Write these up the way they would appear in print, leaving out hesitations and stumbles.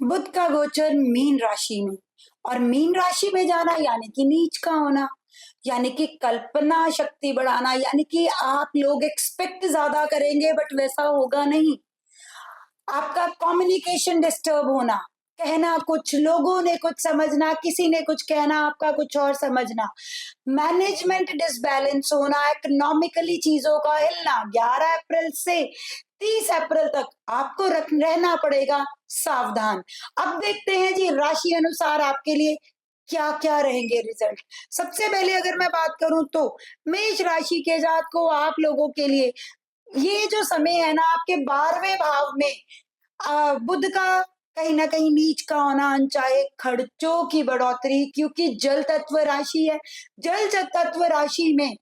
बुध का गोचर मीन राशि में, और मीन राशि में जाना यानी कि नीच का होना, यानी कि कल्पना शक्ति बढ़ाना, यानी कि आप लोग एक्सपेक्ट ज्यादा करेंगे बट वैसा होगा नहीं। आपका कम्युनिकेशन डिस्टर्ब होना, कहना कुछ, लोगों ने कुछ समझना, किसी ने कुछ कहना, आपका कुछ और समझना, मैनेजमेंट डिसबैलेंस होना, इकोनॉमिकली चीजों का हिलना। 11 अप्रैल से 30 अप्रैल तक आपको रहना पड़ेगा सावधान। अब देखते हैं जी राशि अनुसार आपके लिए क्या क्या रहेंगे रिजल्ट। सबसे पहले अगर मैं बात करूं तो मेष राशि के जात को आप लोगों के लिए ये जो समय है ना, आपके 12वें भाव में बुध का कहीं ना कहीं नीच का होना, अनचाहे खर्चों की बढ़ोतरी, क्योंकि जल तत्व राशि है। जल तत्व राशि में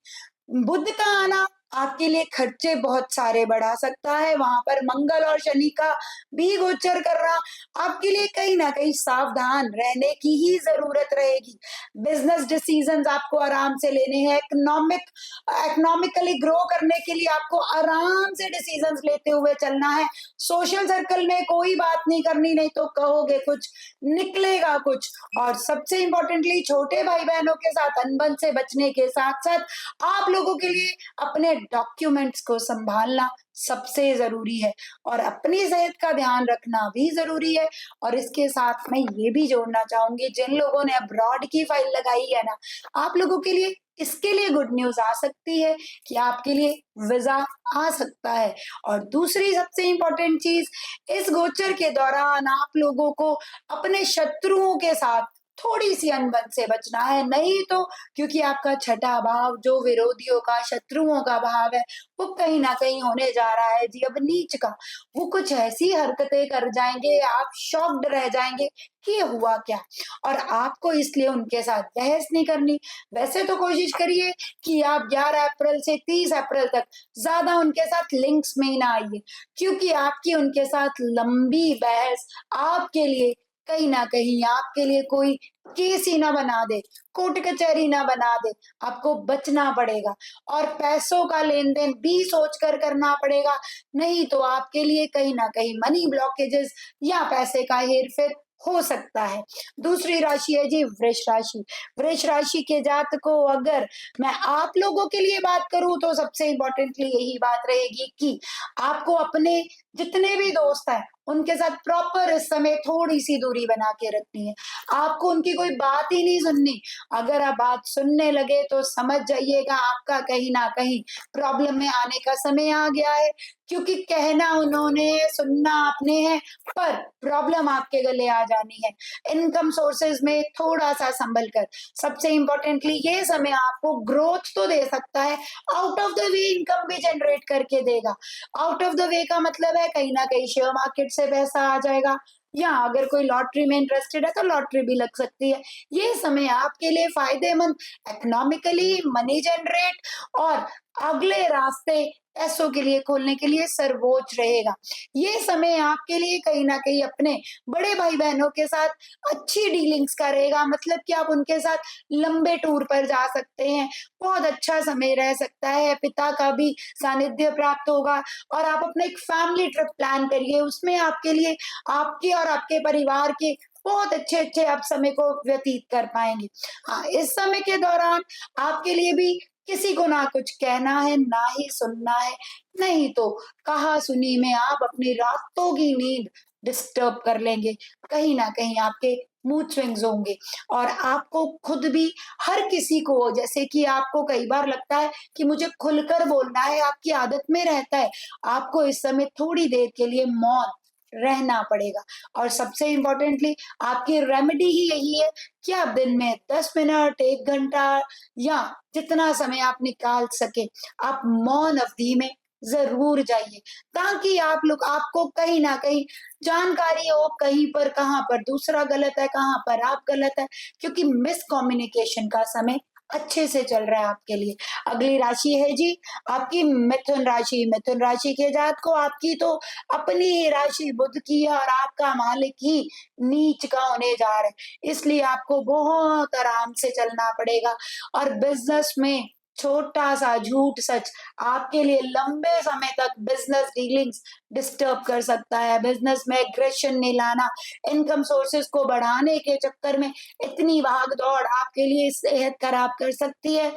बुध का आना आपके लिए खर्चे बहुत सारे बढ़ा सकता है। वहां पर मंगल और शनि का भी गोचर कर रहा, आपके लिए कहीं ना कहीं सावधान रहने की ही जरूरत रहेगी। बिजनेस डिसीजंस आपको आराम से लेने हैं। इकोनॉमिकली ग्रो करने के लिए आपको आराम से डिसीजंस लेते हुए चलना है। सोशल सर्कल में कोई बात नहीं करनी, नहीं तो कहोगे कुछ निकलेगा कुछ। और सबसे इंपॉर्टेंटली छोटे भाई बहनों के साथ अनबन से बचने के साथ साथ आप लोगों के लिए अपने डॉक्यूमेंट्स को संभालना सबसे जरूरी है, और अपनी सेहत का ध्यान रखना भी जरूरी है। और इसके साथ मैं ये भी जोड़ना चाहूंगी, जिन लोगों ने अब्रॉड की फाइल लगाई है ना, आप लोगों के लिए इसके लिए गुड न्यूज आ सकती है कि आपके लिए वीजा आ सकता है। और दूसरी सबसे इंपॉर्टेंट चीज, इस गोचर के दौरान आप लोगों को अपने शत्रुओं के साथ थोड़ी सी अनबन से बचना है, नहीं तो क्योंकि आपका छठा भाव जो विरोधियों का, शत्रुओं का भाव है, वो कहीं ना कहीं होने जा रहा है जी अब नीच का। वो कुछ ऐसी हरकतें कर जाएंगे, आप शॉक्ड रह जाएंगे कि ये हुआ क्या। और आपको इसलिए उनके साथ बहस नहीं करनी। वैसे तो कोशिश करिए कि आप 11 अप्रैल से 30 अप्रैल तक ज्यादा उनके साथ लिंक्स में ही ना आइए, क्योंकि आपकी उनके साथ लंबी बहस आपके लिए कहीं ना कहीं आपके लिए कोई केस ही ना बना दे, कोर्ट कचहरी ना बना दे। आपको बचना पड़ेगा, और पैसों का लेन देन भी सोच कर करना पड़ेगा, नहीं तो आपके लिए कहीं ना कहीं मनी ब्लॉकेजेस या पैसे का हेर फेर हो सकता है। दूसरी राशि है जी वृष राशि। वृष राशि के जात को अगर मैं आप लोगों के लिए बात करूं तो सबसे इंपॉर्टेंटली यही बात रहेगी कि आपको अपने जितने भी दोस्त हैं उनके साथ प्रॉपर इस समय थोड़ी सी दूरी बना के रखनी है। आपको उनकी कोई बात ही नहीं सुननी। अगर आप बात सुनने लगे तो समझ जाइएगा आपका कहीं ना कहीं प्रॉब्लम में आने का समय आ गया है, क्योंकि कहना उन्होंने, सुनना आपने है, पर प्रॉब्लम आपके गले आ जानी है। इनकम सोर्सेज में थोड़ा सा संभल कर। सबसे इंपॉर्टेंटली ये समय आपको ग्रोथ तो दे सकता है, out of the way income भी जनरेट करके देगा। आउट ऑफ द वे का मतलब है कहीं ना कहीं शेयर मार्केट से पैसा आ जाएगा, या अगर कोई लॉटरी में इंटरेस्टेड है तो लॉटरी भी लग सकती है। ये समय आपके लिए फायदेमंद, इकोनॉमिकली मनी जनरेट और अगले रास्ते पैसों के लिए खोलने के लिए सर्वोच्च रहेगा। ये समय आपके लिए कहीं ना कहीं अपने बड़े भाई बहनों के साथ अच्छी डीलिंग्स का रहेगा, मतलब कि आप उनके साथ लंबे टूर पर जा सकते हैं। बहुत अच्छा समय रह सकता है, पिता का भी सानिध्य प्राप्त होगा, और आप अपना एक फैमिली ट्रिप प्लान करिए, उसमें आपके लिए आपके और आपके परिवार के बहुत अच्छे अच्छे आप समय को व्यतीत कर पाएंगे। हाँ, इस समय के दौरान आपके लिए भी किसी को ना कुछ कहना है ना ही सुनना है, नहीं तो कहा सुनी में आप अपनी रातों की नींद डिस्टर्ब कर लेंगे। कहीं ना कहीं आपके मूड स्विंग्स होंगे, और आपको खुद भी हर किसी को, जैसे कि आपको कई बार लगता है कि मुझे खुलकर बोलना है, आपकी आदत में रहता है, आपको इस समय थोड़ी देर के लिए मौन रहना पड़ेगा। और सबसे इम्पोर्टेंटली आपकी रेमेडी ही यही है कि आप दिन में 10 मिनट, 1 घंटा या जितना समय आप निकाल सके, आप मौन अवधि में जरूर जाइए, ताकि आप लोग, आपको कहीं ना कहीं जानकारी हो कहीं पर कहाँ पर दूसरा गलत है, कहाँ पर आप गलत है, क्योंकि मिस कम्युनिकेशन का समय अच्छे से चल रहा है आपके लिए। अगली राशि है जी आपकी मिथुन राशि। मिथुन राशि के जात को आपकी तो अपनी ही राशि बुध की है, और आपका मालिक ही नीच का होने जा रहा है, इसलिए आपको बहुत आराम से चलना पड़ेगा। और बिजनेस में छोटा सा झूठ सच आपके लिए लंबे समय तक बिजनेस डीलिंग्स डिस्टर्ब कर सकता है। बिजनेस में एग्रेशन नहीं लाना, इनकम सोर्सेस को बढ़ाने के चक्कर में इतनी भाग दौड़ आपके लिए सेहत खराब कर सकती है।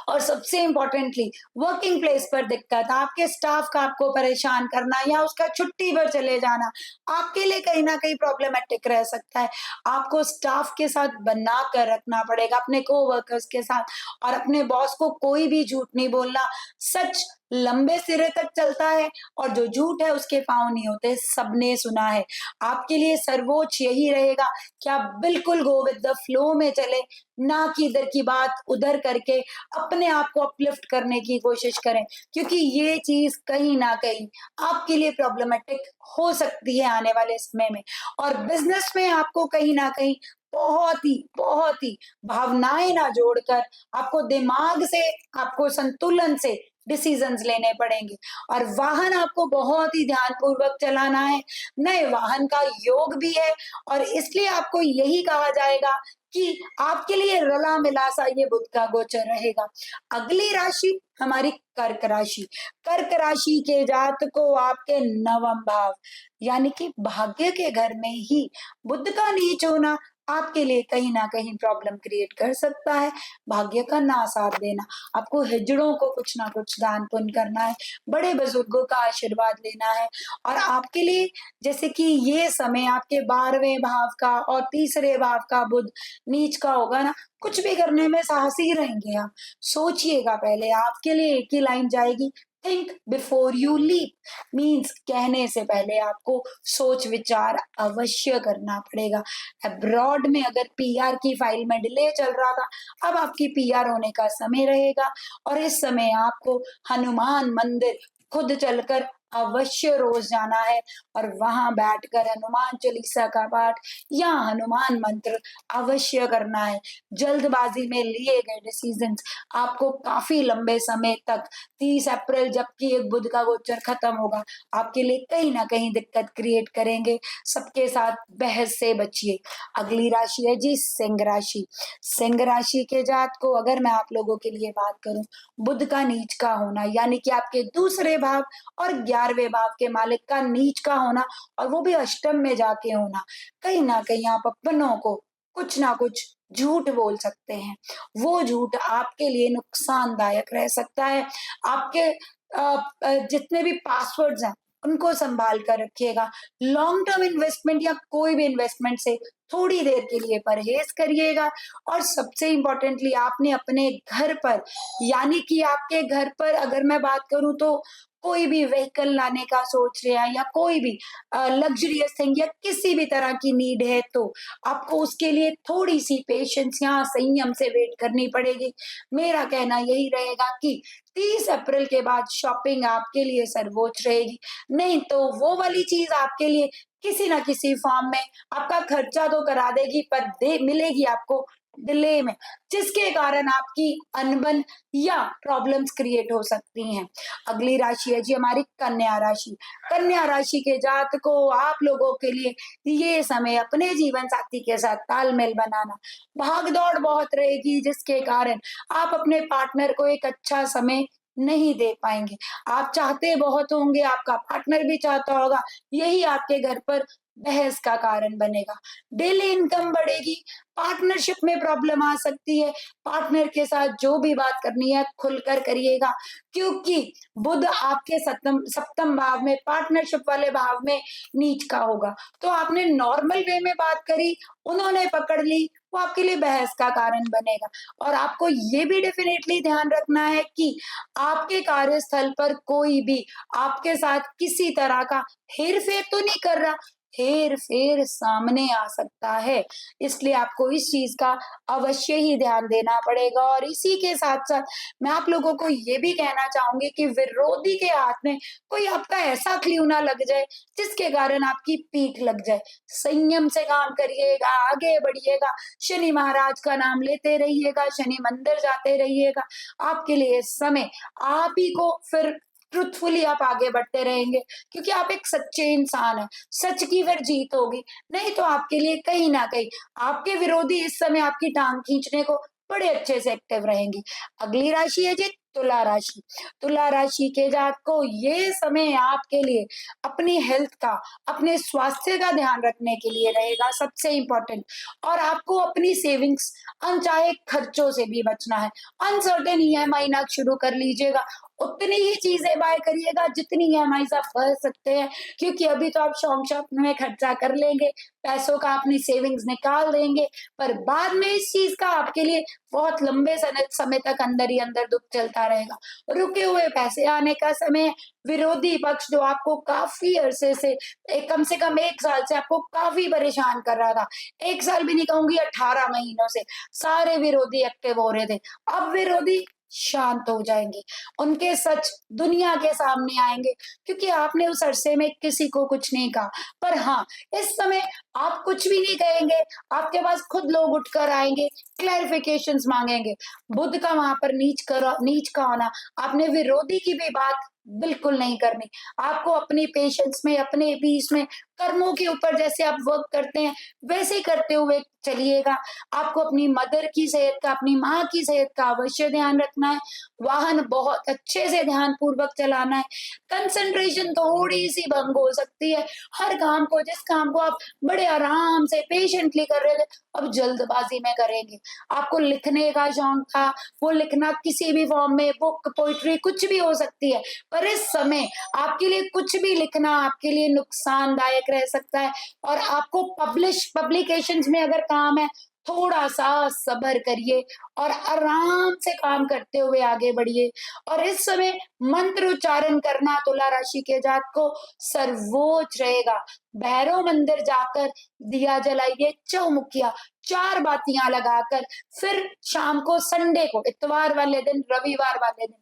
और सबसे इम्पोर्टेंटली वर्किंग प्लेस पर दिक्कत, आपके स्टाफ का आपको परेशान करना या उसका छुट्टी पर चले जाना आपके लिए कहीं ना कहीं प्रॉब्लमेटिक रह सकता है। आपको स्टाफ के साथ बना कर रखना पड़ेगा, अपने कोवर्कर्स के साथ, और अपने बॉस को कोई भी झूठ नहीं बोलना। सच लंबे सिरे तक चलता है और जो झूठ है उसके पांव नहीं होते, सबने सुना है। आपके लिए सर्वोच्च यही रहेगा कि आप बिल्कुल गो विद द फ्लो में चले, ना कि इधर की बात उधर करके अपने आप को अपलिफ्ट करने की कोशिश करें, क्योंकि ये चीज कहीं ना कहीं आपके लिए प्रॉब्लमेटिक हो सकती है आने वाले समय में। और बिजनेस में आपको कहीं ना कहीं बहुत ही भावनाएं ना जोड़कर आपको दिमाग से, आपको संतुलन से डिसीजंस लेने पड़ेंगे। और वाहन आपको बहुत ही ध्यानपूर्वक चलाना है, नए वाहन का योग भी है, और इसलिए आपको यही कहा जाएगा कि आपके लिए रला मिला सा ये बुध का गोचर रहेगा। अगली राशि हमारी कर्क राशि। कर्क राशि के जातकों आपके नवम भाव यानी कि भाग्य के घर में ही बुध का नीच होना आपके लिए कहीं ना कहीं प्रॉब्लम क्रिएट कर सकता है। भाग्य का ना साथ देना, आपको हिजड़ों को कुछ ना कुछ दान पुण्य करना है, बड़े बुजुर्गों का आशीर्वाद लेना है। और आपके लिए जैसे कि ये समय आपके 12वें भाव का और तीसरे भाव का बुध नीच का होगा ना, कुछ भी करने में साहसी रहेंगे आप। सोचिएगा पहले, आपके लिए एक ही लाइन जाएगी, think before you leap. Means कहने से पहले आपको सोच विचार अवश्य करना पड़ेगा। अब्रॉड में अगर पीआर की फाइल में डिले चल रहा था, अब आपकी पीआर होने का समय रहेगा, और इस समय आपको हनुमान मंदिर खुद चलकर अवश्य रोज जाना है और वहां बैठकर हनुमान चालीसा का पाठ या हनुमान मंत्र अवश्य करना है। जल्दबाजी में लिए गए डिसीजंस आपको काफी लंबे समय तक, 30 अप्रैल जबकि एक बुध का गोचर खत्म होगा, आपके लिए कहीं ना कहीं दिक्कत क्रिएट करेंगे। सबके साथ बहस से बचिए। अगली राशि है जी सिंह राशि। सिंह राशि के जात को अगर मैं आप लोगों के लिए बात करूं, बुध का नीच का होना यानी कि आपके दूसरे भाव और 11वें भाव के मालिक का नीच का होना, और वो भी अष्टम में जाके होना, कहीं ना कहीं आप अपनों को कुछ ना कुछ झूठ बोल सकते हैं। वो झूठ आपके लिए नुकसानदायक रह सकता है। आपके जितने भी पासवर्ड्स हैं उनको संभाल कर रखिएगा। लॉन्ग टर्म इन्वेस्टमेंट या कोई भी इन्वेस्टमेंट से थोड़ी देर के लिए परहेज करिएगा। और सबसे इम्पोर्टेंटली आपने अपने घर पर यानी कि आपके घर पर अगर मैं बात करूं तो कोई भी व्हीकल लाने का सोच रहे हैं या कोई भी लग्जरियस थिंग या किसी भी तरह की नीड है, तो आपको उसके लिए थोड़ी सी पेशेंस या संयम से वेट करनी पड़ेगी। मेरा कहना यही रहेगा कि 30 अप्रैल के बाद शॉपिंग आपके लिए सर्वोच्च रहेगी, नहीं तो वो वाली चीज आपके लिए किसी ना किसी फॉर्म में आपका खर्चा तो करा देगी, पर दे मिलेगी आपको डिले में, जिसके कारण आपकी अनबन या प्रॉब्लम्स क्रिएट हो सकती हैं। अगली राशि है जी हमारी कन्या राशि। कन्या राशि के जातकों आप लोगों के लिए ये समय अपने जीवन साथी के साथ तालमेल बनाना, भाग दौड़ बहुत रहेगी, जिसके कारण आप अपने पार्टनर को एक अच्छा समय नहीं दे पाएंगे। आप चाहते बहुत होंगे, आपका पार्टनर भी चाहता होगा, यही आपके घर पर बहस का कारण बनेगा। डेली इनकम बढ़ेगी, पार्टनरशिप में प्रॉब्लम आ सकती है। पार्टनर के साथ जो भी बात करनी है खुलकर करिएगा, क्योंकि बुध आपके सप्तम भाव में, पार्टनरशिप वाले भाव में नीच का होगा। तो आपने नॉर्मल वे में बात करी, उन्होंने पकड़ ली, वो आपके लिए बहस का कारण बनेगा। और आपको ये भी डेफिनेटली ध्यान रखना है कि आपके कार्यस्थल पर कोई भी आपके साथ किसी तरह का हेर फेर तो नहीं कर रहा, हेर फेर सामने आ सकता है। इसलिए आपको इस चीज का अवश्य ही ध्यान देना पड़ेगा। और इसी के साथ साथ मैं आप लोगों को ये भी कहना चाहूंगी कि विरोधी के हाथ में कोई आपका ऐसा क्ल्यू ना लग जाए जिसके कारण आपकी पीठ लग जाए। संयम से काम करिएगा, आगे बढ़िएगा, शनि महाराज का नाम लेते रहिएगा, शनि मंदिर जाते रहिएगा। आपके लिए इस समय आप ही को फिर ट्रुथफुली आप आगे बढ़ते रहेंगे, क्योंकि आप एक सच्चे इंसान हैं। सच की फिर जीत होगी, नहीं तो आपके लिए कहीं ना कहीं आपके विरोधी इस समय आपकी टांग खींचने को बड़े अच्छे से एक्टिव रहेंगी। अगली राशि है जी तुला राशि। तुला राशि के जातक को ये समय आपके लिए अपनी हेल्थ का, अपने स्वास्थ्य का ध्यान रखने के लिए रहेगा सबसे इम्पोर्टेंट। और आपको अपनी सेविंग्स, अनचाहे खर्चों से भी बचना है। अनसर्टेन ईएमआई ना शुरू कर लीजिएगा, उतनी ही चीजें बाय करिएगा जितनी ईएमआई आप भर सकते हैं, क्योंकि अभी तो आप शौक शौक में खर्चा कर लेंगे, पैसों का अपनी सेविंग्स निकाल देंगे, पर बाद में इस चीज का आपके लिए बहुत लंबे समय तक अंदर ही अंदर दुख चलता रहेगा। रुके हुए पैसे आने का समय है। विरोधी पक्ष जो आपको काफी अरसे से, कम से कम 1 साल से आपको काफी परेशान कर रहा था, 1 साल भी नहीं कहूंगी, 18 महीनों से सारे विरोधी एक्टिव हो रहे थे, अब विरोधी शांत हो जाएंगे, उनके सच दुनिया के सामने आएंगे, क्योंकि आपने उस अरसे में किसी को कुछ नहीं कहा। पर हाँ, इस समय आप कुछ भी नहीं कहेंगे, आपके पास खुद लोग उठकर आएंगे, क्लैरिफिकेशंस मांगेंगे। बुध का वहां पर नीच का होना, आपने विरोधी की भी बात बिल्कुल नहीं करनी। आपको अपनी पेशेंस में, अपने पीस में, कर्मों के ऊपर जैसे आप वर्क करते हैं वैसे ही करते हुए चलिएगा। आपको अपनी मदर की सेहत का, अपनी माँ की सेहत का अवश्य ध्यान रखना है। वाहन बहुत अच्छे से ध्यान पूर्वक चलाना है। कंसंट्रेशन थोड़ी सी भंग हो सकती है। हर काम को, जिस काम को आप बड़े आराम से पेशेंटली कर रहे थे, अब जल्दबाजी में करेंगे। आपको लिखने का शौक था, वो लिखना किसी भी फॉर्म में, बुक, पोइट्री, कुछ भी हो सकती है, पर इस समय आपके लिए कुछ भी लिखना आपके लिए नुकसानदायक रह सकता है। और आपको पब्लिकेशंस में अगर काम है, थोड़ा सा सब्र करिए और आराम से काम करते हुए आगे बढ़िए। और इस समय मंत्र उच्चारण करना तुला राशि के जातक को सर्वोच्च रहेगा। भैरव मंदिर जाकर दिया जलाइए चौमुखिया, 4 बातियां लगाकर, फिर शाम को, संडे को, इतवार वाले दिन, रविवार वाले दिन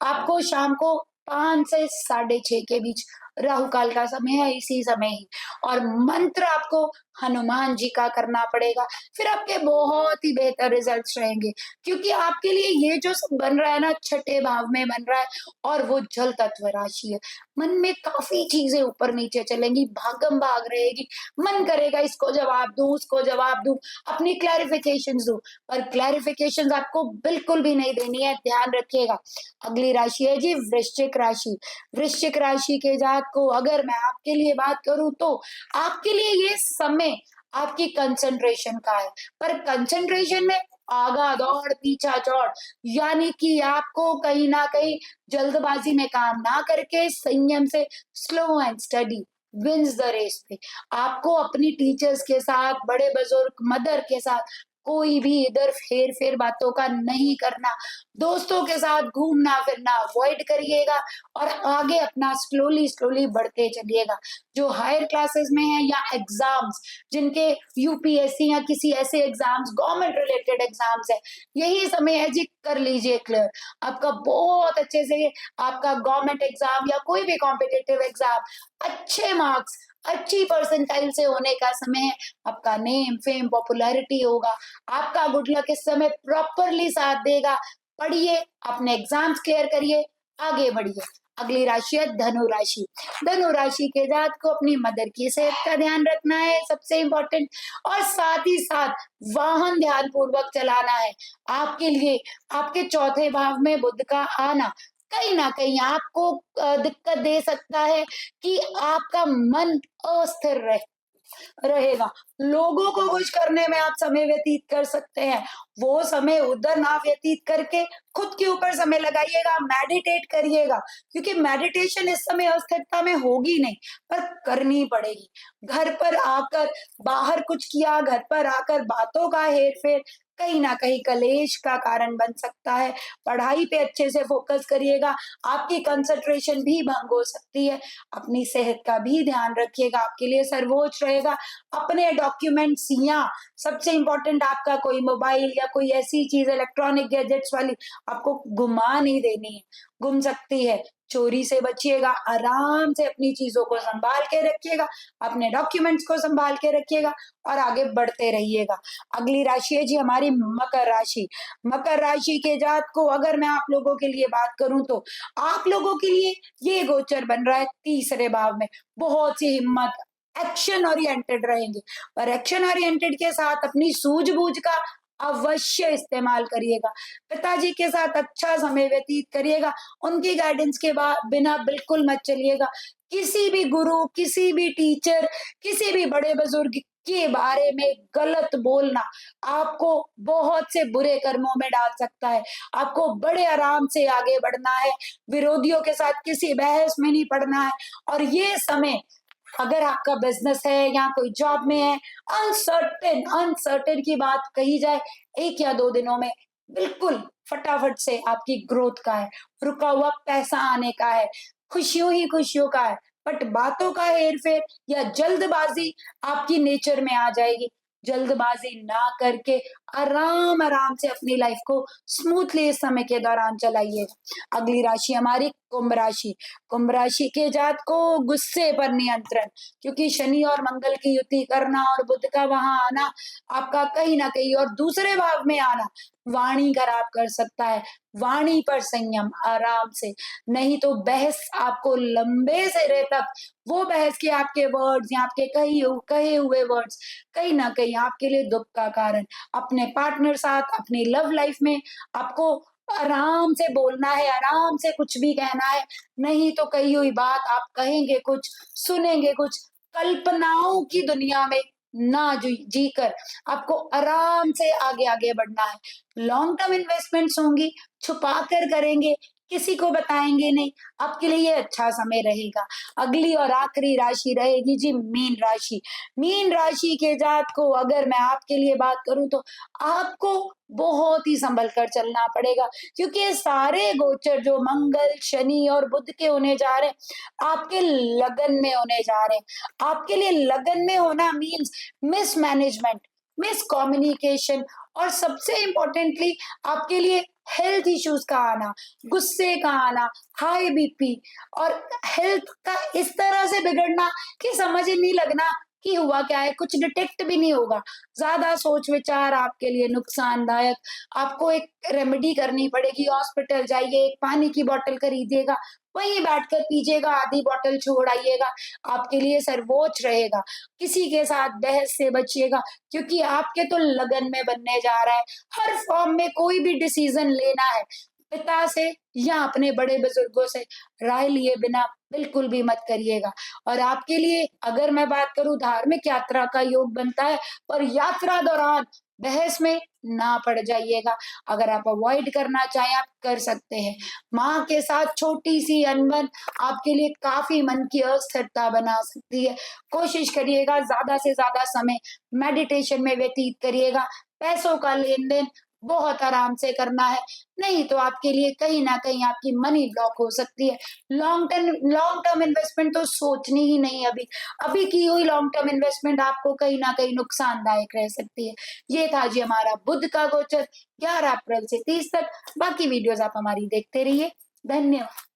आपको शाम को 5 से 6:30 के बीच राहु काल का समय है, इसी समय ही। और मंत्र आपको हनुमान जी का करना पड़ेगा, फिर आपके बहुत ही बेहतर रिजल्ट्स रहेंगे। क्योंकि आपके लिए ये जो सब बन रहा है ना, छठे भाव में बन रहा है, और वो जल तत्व राशि है। मन में काफी चीजें ऊपर नीचे चलेंगी, भागम भाग रहेगी, मन करेगा इसको जवाब दूं, उसको जवाब दूं, अपनी क्लैरिफिकेशन दूं, पर क्लैरिफिकेशन आपको बिल्कुल भी नहीं देनी है, ध्यान रखिएगा। अगली राशि है जी वृश्चिक राशि। वृश्चिक राशि के जातक को अगर मैं आपके लिए बात करूं तो आपके लिए ये समय आपकी कंसंट्रेशन का है, पर कंसंट्रेशन में आगा दौड़ पीछा दौड़, यानी कि आपको कहीं ना कहीं जल्दबाजी में काम ना करके संयम से slow and steady wins the race पे आपको अपनी टीचर्स के साथ, बड़े बुजुर्ग, मदर के साथ कोई भी इधर फेर फेर बातों का नहीं करना। दोस्तों के साथ घूमना फिरना अवॉइड करिएगा और आगे अपना स्लोली स्लोली बढ़ते चलिएगा। जो हायर क्लासेस में है या एग्जाम्स, जिनके यूपीएससी या किसी ऐसे एग्जाम्स, गवर्नमेंट रिलेटेड एग्जाम्स है, यही समय है जी, कर लीजिए क्लियर। आपका बहुत अच्छे से आपका गवर्नमेंट एग्जाम या कोई भी कॉम्पिटिटिव एग्जाम अच्छे मार्क्स, अच्छी परसेंटाइल से होने का समय है। आपका नेम, फेम, पॉपुलैरिटी होगा, आपका गुड लक इस समय प्रॉपरली साथ देगा। पढ़िए, अपने एग्जाम्स क्लियर करिए, आगे बढ़िए। अगली राशि है धनु राशि। धनु राशि के जातक को अपनी मदर की सेहत का ध्यान रखना है, सबसे इंपॉर्टेंट, और साथ ही साथ वाहन ध्यान पूर्वक चलाना है। आपके लिए आपके चौथे भाव में बुध का आना कहीं ना कहीं आपको दिक्कत दे सकता है कि आपका मन अस्थिर रहेगा। लोगों को खुश करने में आप समय व्यतीत कर सकते हैं, वो समय उधर ना व्यतीत करके खुद के ऊपर समय लगाइएगा, मेडिटेट करिएगा, क्योंकि मेडिटेशन इस समय अस्थिरता में होगी नहीं, पर करनी पड़ेगी। घर पर आकर बाहर कुछ किया, घर पर आकर बातों का हेर फेर कहीं ना कहीं कलेश का कारण बन सकता है। पढ़ाई पे अच्छे से फोकस करिएगा, आपकी कंसंट्रेशन भी भंग हो सकती है। अपनी सेहत का भी ध्यान रखिएगा, आपके लिए सर्वोच्च रहेगा अपने डॉक्यूमेंट्स, या सबसे इंपॉर्टेंट आपका कोई मोबाइल या कोई ऐसी चीज इलेक्ट्रॉनिक गैजेट्स वाली आपको गुमा नहीं देनी है, गुम सकती है। चोरी से बचिएगा, आराम से अपनी चीजों को संभाल के रखिएगा, अपने डॉक्यूमेंट्स को संभाल के रखिएगा और आगे बढ़ते रहिएगा। अगली राशि है जी हमारी मकर राशि। मकर राशि के जातक को अगर मैं आप लोगों के लिए बात करूं तो आप लोगों के लिए ये गोचर बन रहा है तीसरे भाव में। बहुत सी हिम्मत, एक्शन ओरिएंटेड रहेंगे, पर एक्शन ओरिएंटेड के साथ अपनी सूझबूझ का अवश्य इस्तेमाल करिएगा। पिताजी के साथ अच्छा समय व्यतीत करिएगा, उनकी गाइडेंस के बिना बिल्कुल मत चलिएगा। किसी भी गुरु, किसी भी टीचर, किसी भी बड़े बुजुर्ग के बारे में गलत बोलना आपको बहुत से बुरे कर्मों में डाल सकता है। आपको बड़े आराम से आगे बढ़ना है, विरोधियों के साथ किसी बहस में नहीं पड़ना है। और ये समय अगर आपका बिज़नेस है या कोई जॉब में है, अनसर्टेन की बात कही जाए, 1 या 2 दिनों में बिल्कुल फटाफट से आपकी ग्रोथ का है, रुका हुआ पैसा आने का है, खुशियों ही खुशियों का है। बट बातों का हेर-फेर या जल्दबाज़ी आपकी नेचर में आ जाएगी। जल्दबाज़ी ना करके आराम-आराम से अपनी लाइफ़ को स्मूथली इस समय के दौरान चलाइए। अगली राशि हमारी कुंभ राशि। कुंभ राशि के जातकों गुस्से पर नियंत्रण, क्योंकि शनि और मंगल की युति करना और बुध का वहां आना, आपका कहीं ना कहीं और दूसरे भाव में आना वाणी खराब कर सकता है। वाणी पर संयम, आराम से, नहीं तो बहस आपको लंबे सिरे तक, वो बहस के आपके वर्ड्स या आपके कहे हुए वर्ड्स कहीं ना कहीं आपके लिए दुख का कारण। अपने पार्टनर साथ अपनी लव लाइफ में आपको आराम से बोलना है, आराम से कुछ भी कहना है, नहीं तो कही हुई बात आप कहेंगे कुछ, सुनेंगे कुछ। कल्पनाओं की दुनिया में ना जीकर आपको आराम से आगे-आगे बढ़ना है। लॉन्ग टर्म इन्वेस्टमेंट्स होंगी, छुपा कर करेंगे, किसी को बताएँगे नहीं, आपके लिए ये अच्छा समय रहेगा। अगली और आखिरी राशि रहेगी जी मीन राशि। मीन राशि के जातकों अगर मैं आपके लिए बात करूँ तो आपको बहुत ही सँभल कर चलना पड़ेगा, क्योंकि ये सारे गोचर जो मंगल, शनि और बुध के होने जा रहे हैं, आपके लगन में होने जा रहे हैं। आपके लिए लगन में होना मीन्स मिसमैनेजमेंट, मिसकम्युनिकेशन और सबसे इम्पोर्टेंटली आपके लिए हेल्थ इश्यूज का आना, गुस्से का आना, हाई बीपी और हेल्थ का इस तरह से बिगड़ना कि समझ ही नहीं लगना कि हुआ क्या है, कुछ डिटेक्ट भी नहीं होगा। ज़्यादा सोच-विचार आपके लिए नुकसानदायक। आपको एक रेमेडी करनी पड़ेगी, हॉस्पिटल जाइए, एक पानी की बॉटल खरीदिएगा, वहीं बैठकर पीजिएगा, आधी बॉटल छोड़ आइएगा, आपके लिए सर्वोच्च रहेगा। किसी के साथ बहस से बचिएगा, क्योंकि आपके तो लगन में बनने जा रहा है। हर फॉर्म में कोई भी डिसीज़न लेना है, पिता से या अपने बड़े बुजुर्गों से राय लिए बिना बिल्कुल भी मत करिएगा। और आपके लिए अगर मैं बात करूँ, धार्मिक यात्रा का योग बनता है, पर यात्रा दौरान बहस में ना पड़ जाइएगा। अगर आप अवॉइड करना चाहें, आप कर सकते हैं। माँ के साथ छोटी-सी अनबन आपके लिए काफ़ी मन की अस्थिरता बना सकती है। कोशिश करिएगा ज़्यादा से ज़्यादा समय मेडिटेशन में व्यतीत करिएगा। पैसों का लेन-देन बहुत आराम से करना है, नहीं तो आपके लिए कहीं न कहीं आपकी मनी ब्लॉक हो सकती है। लॉन्ग टर्म इन्वेस्टमेंट तो सोचनी ही नहीं अभी। अभी की हुई लॉन्ग टर्म इन्वेस्टमेंट आपको कहीं न कहीं नुकसानदायक रह सकती है। ये था जी हमारा बुध का गोचर 11 अप्रैल से 30 तक। बाकी वीडियोज़ आप हमारी देखते रहिए। धन्यवाद।